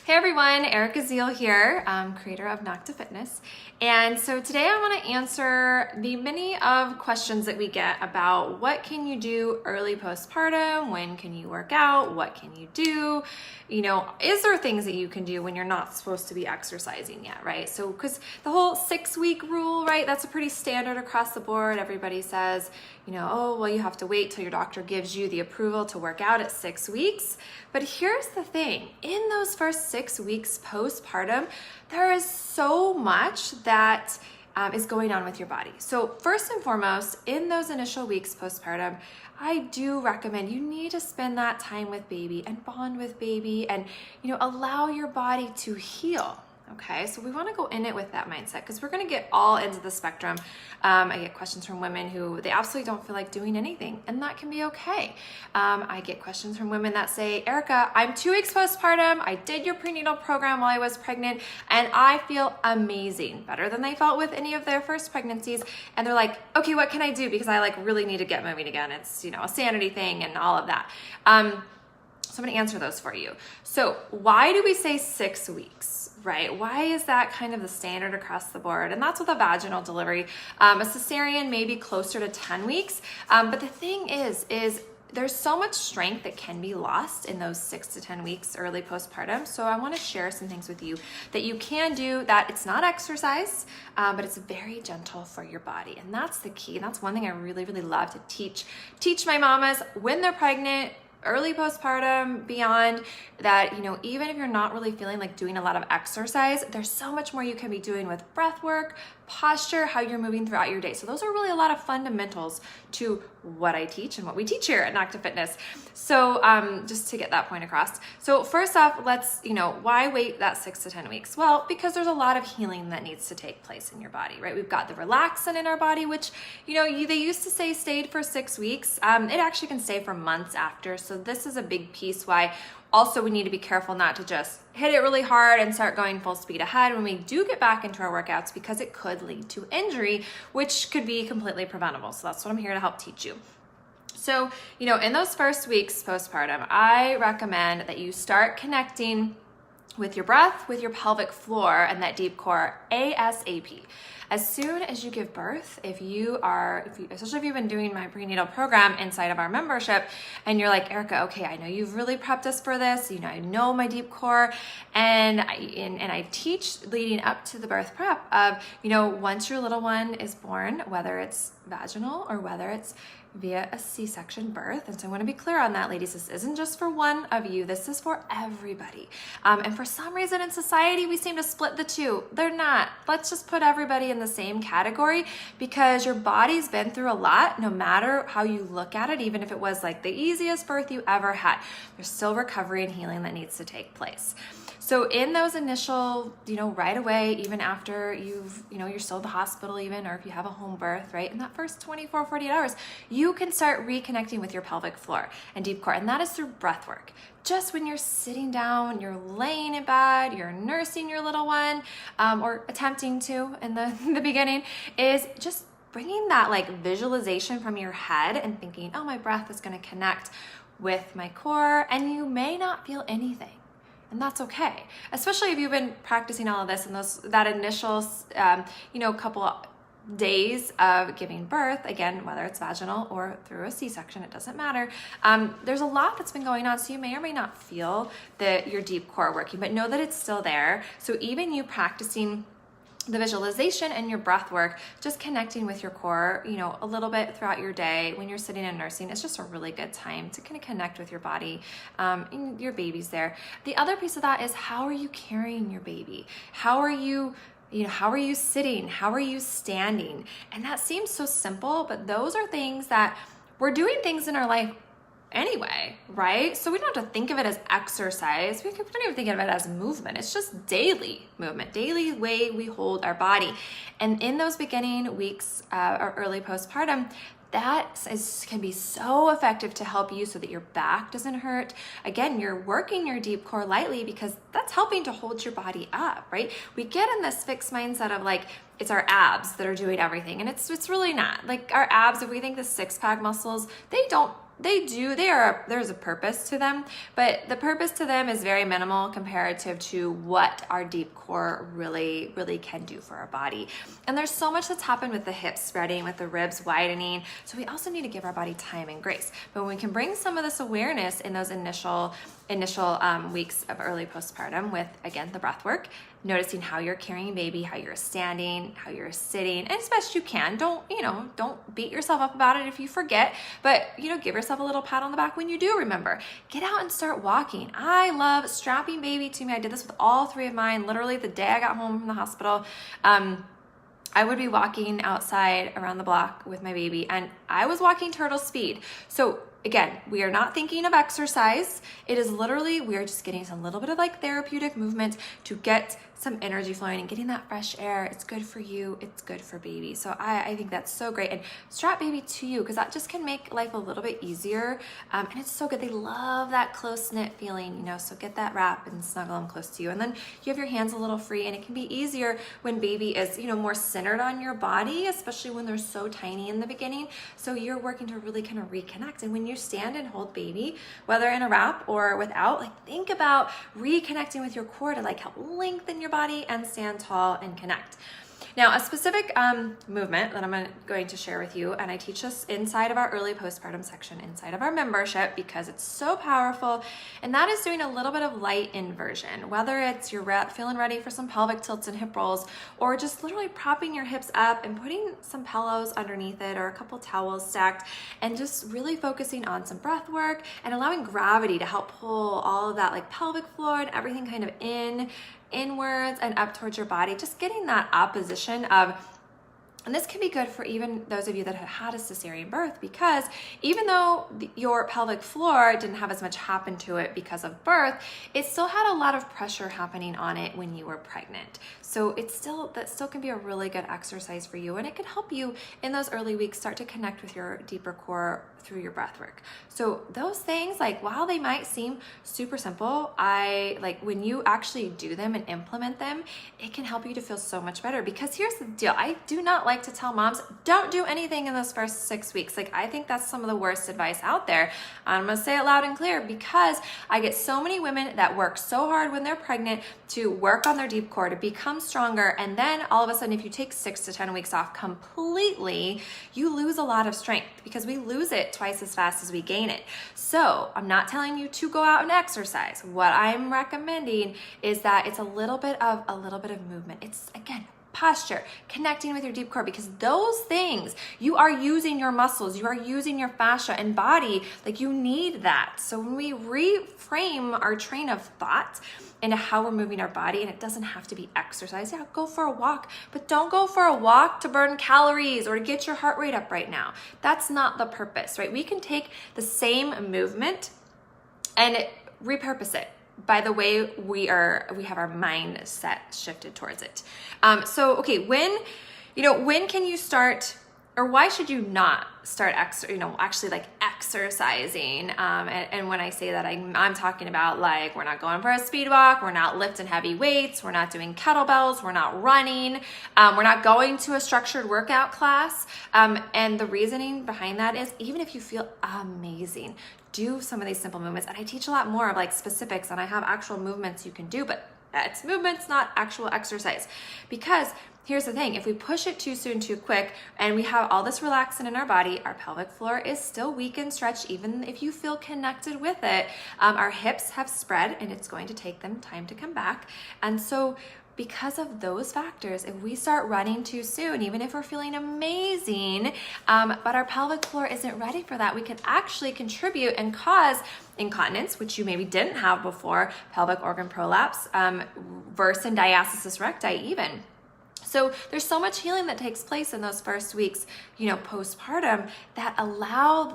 Hey everyone, Erica Zeal here, creator of Nocta Fitness. And so today I want to answer the many of questions that we get about what can you do early postpartum, when can you work out, what can you do, is there things that you can do when you're not supposed to be exercising yet, right? So because the whole 6-week rule, right, that's a pretty standard across the board. Everybody says, oh, well, you have to wait till your doctor gives you the approval to work out at 6 weeks. But here's the thing, in those first 6 weeks postpartum, there is so much that is going on with your body. So first and foremost, in those initial weeks postpartum, I do recommend you need to spend that time with baby and bond with baby and, allow your body to heal. Okay, so we want to go in it with that mindset because we're going to get all into the spectrum. I get questions from women who they absolutely don't feel like doing anything, and that can be okay. I get questions from women that say, Erica, I'm 2 weeks postpartum. I did your prenatal program while I was pregnant, and I feel amazing, better than they felt with any of their first pregnancies. And they're like, okay, what can I do? Because I really need to get moving again. It's, a sanity thing and all of that. So I'm going to answer those for you. So why do we say 6 weeks? Right? Why is that kind of the standard across the board? And that's with a vaginal delivery. A cesarean may be closer to 10 weeks. But the thing is there's so much strength that can be lost in those 6 to 10 weeks early postpartum. So I want to share some things with you that you can do that it's not exercise, but it's very gentle for your body. And that's the key. And that's one thing I really, really love to teach my mamas when they're pregnant, early postpartum, beyond that, even if you're not really feeling like doing a lot of exercise, there's so much more you can be doing with breath work, posture, how you're moving throughout your day. So those are really a lot of fundamentals to what I teach and what we teach here at Nocta Fitness. So just to get that point across. So first off, let's, why wait that 6 to 10 weeks? Well, because there's a lot of healing that needs to take place in your body, right? We've got the relaxin in our body, which, they used to say stayed for 6 weeks. It actually can stay for months after. So this is a big piece why also we need to be careful not to just hit it really hard and start going full speed ahead when we do get back into our workouts, because it could lead to injury, which could be completely preventable. So that's what I'm here to help teach you. So, in those first weeks postpartum, I recommend that you start connecting with your breath, with your pelvic floor and that deep core ASAP. As soon as you give birth, especially if you've been doing my prenatal program inside of our membership, and you're like, Erica, okay, I know you've really prepped us for this. I know my deep core, and I teach leading up to the birth prep of, once your little one is born, whether it's vaginal or whether it's via a C-section birth. And so I want to be clear on that, ladies. This isn't just for one of you. This is for everybody. And for some reason in society, we seem to split the two. They're not. Let's just put everybody in the same category, because your body's been through a lot, no matter how you look at it. Even if it was like the easiest birth you ever had, there's still recovery and healing that needs to take place. So in those initial, right away, even after you're still at the hospital even, or if you have a home birth, right? In that first 24, 48 hours, you can start reconnecting with your pelvic floor and deep core. And that is through breath work. Just when you're sitting down, you're laying in bed, you're nursing your little one, or attempting to in the beginning, is just bringing that visualization from your head and thinking, oh, my breath is going to connect with my core. And you may not feel anything. And that's okay, especially if you've been practicing all of this in that initial, couple days of giving birth. Again, whether it's vaginal or through a C-section, it doesn't matter. There's a lot that's been going on, so you may or may not feel your deep core working, but know that it's still there. So even you practicing the visualization and your breath work, just connecting with your core, a little bit throughout your day when you're sitting and nursing, it's just a really good time to kind of connect with your body, and your baby's there. The other piece of that is, how are you carrying your baby? How are you sitting? How are you standing? And that seems so simple, but those are things that we're doing things in our life anyway, right? So we don't have to think of it as exercise. We don't even think of it as movement. It's just daily movement, daily way we hold our body. And in those beginning weeks or early postpartum, can be so effective to help you so that your back doesn't hurt. Again, you're working your deep core lightly because that's helping to hold your body up, right? We get in this fixed mindset of it's our abs that are doing everything. And it's really not. Our abs, if we think the 6-pack muscles, they don't there's a purpose to them, but the purpose to them is very minimal comparative to what our deep core really, really can do for our body. And there's so much that's happened with the hips spreading, with the ribs widening. So we also need to give our body time and grace. But when we can bring some of this awareness in those initial weeks of early postpartum with, again, the breath work, noticing how you're carrying baby, how you're standing, how you're sitting, and as best you can. Don't beat yourself up about it if you forget, but give yourself a little pat on the back when you do remember. Get out and start walking. I love strapping baby to me. I did this with all three of mine. Literally the day I got home from the hospital, I would be walking outside around the block with my baby, and I was walking turtle speed. So again, we are not thinking of exercise. It is literally, we are just getting a little bit of like therapeutic movement to get some energy flowing and getting that fresh air. It's good for you. It's good for baby. So I think that's so great. And strap baby to you, because that just can make life a little bit easier. And it's so good. They love that close-knit feeling, so get that wrap and snuggle them close to you. And then you have your hands a little free, and it can be easier when baby is, more centered on your body, especially when they're so tiny in the beginning. So you're working to really kind of reconnect. And when you stand and hold baby, whether in a wrap or without, like think about reconnecting with your core to like help lengthen your body and stand tall and connect. Now, a specific movement that I'm going to share with you, and I teach this inside of our early postpartum section, inside of our membership, because it's so powerful, and that is doing a little bit of light inversion. Whether it's you're feeling ready for some pelvic tilts and hip rolls, or just literally propping your hips up and putting some pillows underneath it or a couple towels stacked, and just really focusing on some breath work and allowing gravity to help pull all of that like pelvic floor and everything kind of inwards and up towards your body, just getting that opposition of, and this can be good for even those of you that have had a cesarean birth, because even though your pelvic floor didn't have as much happen to it because of birth, it still had a lot of pressure happening on it when you were pregnant. So that still can be a really good exercise for you, and it can help you in those early weeks start to connect with your deeper core through your breath work. So those things, like while they might seem super simple, when you actually do them and implement them, it can help you to feel so much better. Because here's the deal, I do not like to tell moms, don't do anything in those first 6 weeks. Like I think that's some of the worst advice out there. I'm gonna say it loud and clear, because I get so many women that work so hard when they're pregnant to work on their deep core, to become stronger, and then all of a sudden if you take 6 to 10 weeks off completely, you lose a lot of strength, because we lose it twice as fast as we gain it. So I'm not telling you to go out and exercise. What I'm recommending is that it's a little bit of movement. It's, again, posture, connecting with your deep core, because those things, you are using your muscles, you are using your fascia and body, like you need that. So when we reframe our train of thought into how we're moving our body, and it doesn't have to be exercise. Yeah, go for a walk, but don't go for a walk to burn calories or to get your heart rate up right now. That's not the purpose, right? We can take the same movement and repurpose it by the way we have our mindset shifted towards it. When can you start, or why should you not start actually like exercising? And when I say that, I'm talking about like, we're not going for a speed walk, we're not lifting heavy weights, we're not doing kettlebells, we're not running, we're not going to a structured workout class. And the reasoning behind that is, even if you feel amazing, do some of these simple movements. And I teach a lot more of like specifics, and I have actual movements you can do, but it's movements, not actual exercise. Because here's the thing, if we push it too soon, too quick, and we have all this relaxin in our body, our pelvic floor is still weak and stretched, even if you feel connected with it. Our hips have spread, and it's going to take them time to come back. And so because of those factors, if we start running too soon, even if we're feeling amazing, but our pelvic floor isn't ready for that, we can actually contribute and cause incontinence, which you maybe didn't have before, pelvic organ prolapse, worse than diastasis recti even. So there's so much healing that takes place in those first weeks, postpartum, that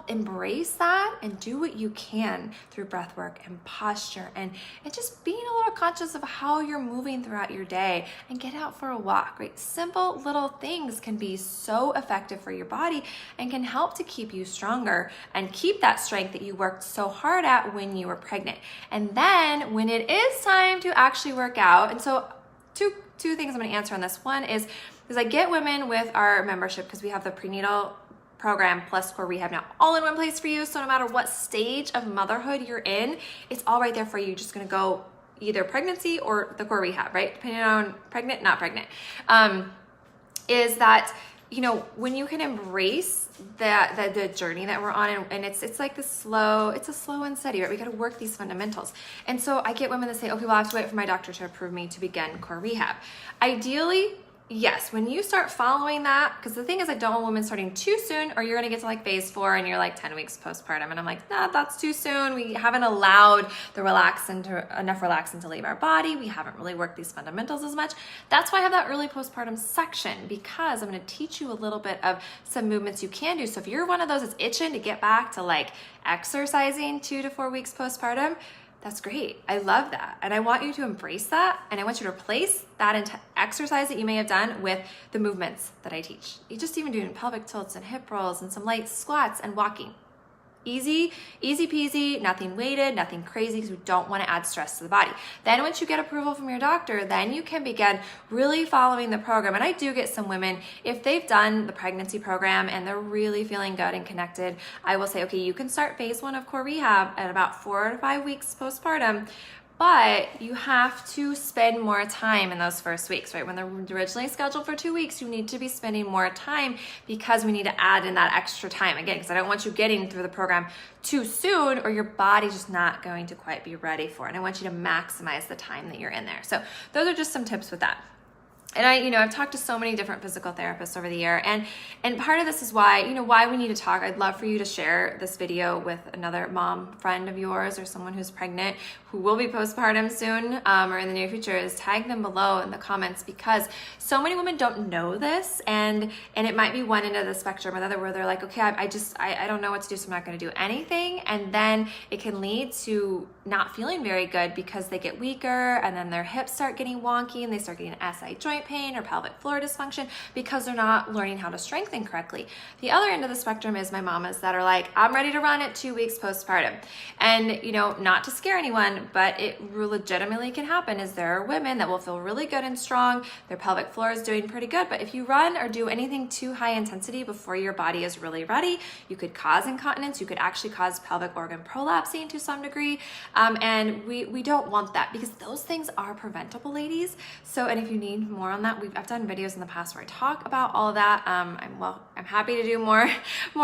embrace that and do what you can through breath work and posture and just being a little conscious of how you're moving throughout your day, and get out for a walk, right? Simple little things can be so effective for your body and can help to keep you stronger and keep that strength that you worked so hard at when you were pregnant. And then when it is time to actually work out, and so two things I'm going to answer on this. One is I get women with our membership, because we have the prenatal program plus core rehab now all in one place for you. So no matter what stage of motherhood you're in, it's all right there for you. You're just gonna go either pregnancy or the core rehab, right? Depending on pregnant, not pregnant. Is that, you know, when you can embrace the journey that we're on, and it's like it's a slow and steady, right? We got to work these fundamentals. And so I get women that say, okay, well, I have to wait for my doctor to approve me to begin core rehab. Ideally, yes, when you start following that, because the thing is, I don't want women starting too soon, or you're going to get to like phase 4 and you're like 10 weeks postpartum. And I'm like, nah, that's too soon. We haven't allowed enough relaxin to leave our body. We haven't really worked these fundamentals as much. That's why I have that early postpartum section, because I'm going to teach you a little bit of some movements you can do. So if you're one of those that's itching to get back to like exercising 2 to 4 weeks postpartum, that's great. I love that. And I want you to embrace that. And I want you to replace that exercise that you may have done with the movements that I teach. You just even doing pelvic tilts and hip rolls and some light squats and walking. Easy peasy, nothing weighted, nothing crazy, because we don't want to add stress to the body. Then once you get approval from your doctor, then you can begin really following the program. And I do get some women, if they've done the pregnancy program and they're really feeling good and connected, I will say, okay, you can start phase 1 of core rehab at about 4 to 5 weeks postpartum. But you have to spend more time in those first weeks, right? When they're originally scheduled for 2 weeks, you need to be spending more time, because we need to add in that extra time. Again, because I don't want you getting through the program too soon, or your body's just not going to quite be ready for it. And I want you to maximize the time that you're in there. So those are just some tips with that. And I've talked to so many different physical therapists over the year, and part of this is why we need to talk. I'd love for you to share this video with another mom friend of yours, or someone who's pregnant who will be postpartum soon, or in the near future. Is tag them below in the comments, because so many women don't know this, and it might be one end of the spectrum or the other, where they're like, okay, I don't know what to do, so I'm not going to do anything, and then it can lead to not feeling very good, because they get weaker, and then their hips start getting wonky, and they start getting SI joint pain or pelvic floor dysfunction, because they're not learning how to strengthen correctly. The other end of the spectrum is my mamas that are like, I'm ready to run at 2 weeks postpartum. And not to scare anyone, but it legitimately can happen. Is there are women that will feel really good and strong, their pelvic floor is doing pretty good, but if you run or do anything too high intensity before your body is really ready, you could cause incontinence, you could actually cause pelvic organ prolapsing to some degree, and we don't want that, because those things are preventable, ladies. So, and if you need more on that, I've done videos in the past where I talk about all of that. I'm happy to do more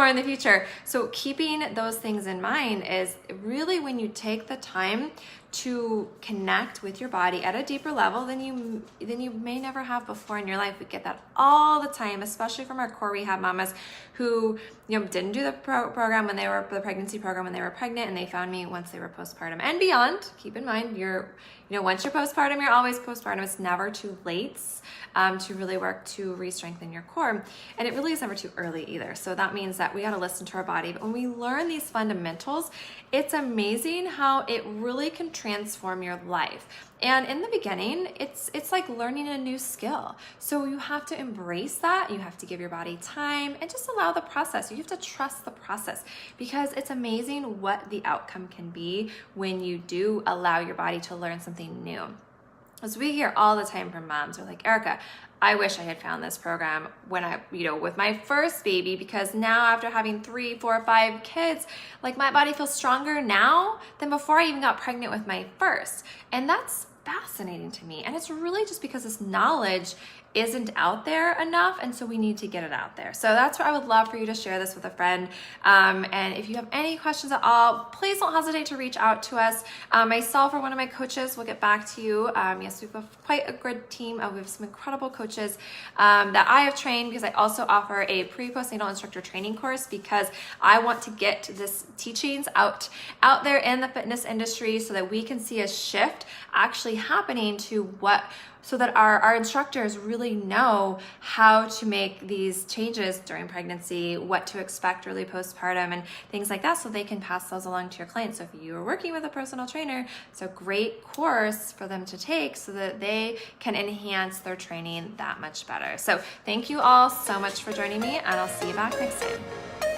in the future. So keeping those things in mind is really when you take the time to connect with your body at a deeper level than you may never have before in your life. We get that all the time, especially from our core rehab mamas who didn't do the program when they were the pregnancy program when they were pregnant, and they found me once they were postpartum and beyond. Keep in mind, once you're postpartum, you're always postpartum. It's never too late to really work to re-strengthen your core, and it really is never too early either. So that means that we got to listen to our body. But when we learn these fundamentals, it's amazing how it really can transform your life. And in the beginning, it's like learning a new skill. So you have to embrace that. You have to give your body time and just allow the process. You have to trust the process, because it's amazing what the outcome can be when you do allow your body to learn something new. As we hear all the time from moms, they're like, Erica, I wish I had found this program when with my first baby, because now after having 3, 4, 5 kids, like my body feels stronger now than before I even got pregnant with my first. And that's fascinating to me. And it's really just because this knowledge isn't out there enough, and so we need to get it out there. So that's where I would love for you to share this with a friend. And if you have any questions at all, please don't hesitate to reach out to us. Myself or one of my coaches will get back to you. Yes, we've got quite a good team. We have some incredible coaches that I have trained, because I also offer a pre-postnatal instructor training course, because I want to get this teachings out there in the fitness industry, so that we can see a shift actually happening so that our instructors really know how to make these changes during pregnancy, what to expect early postpartum, and things like that, so they can pass those along to your clients. So if you are working with a personal trainer, it's a great course for them to take so that they can enhance their training that much better. So thank you all so much for joining me, and I'll see you back next time.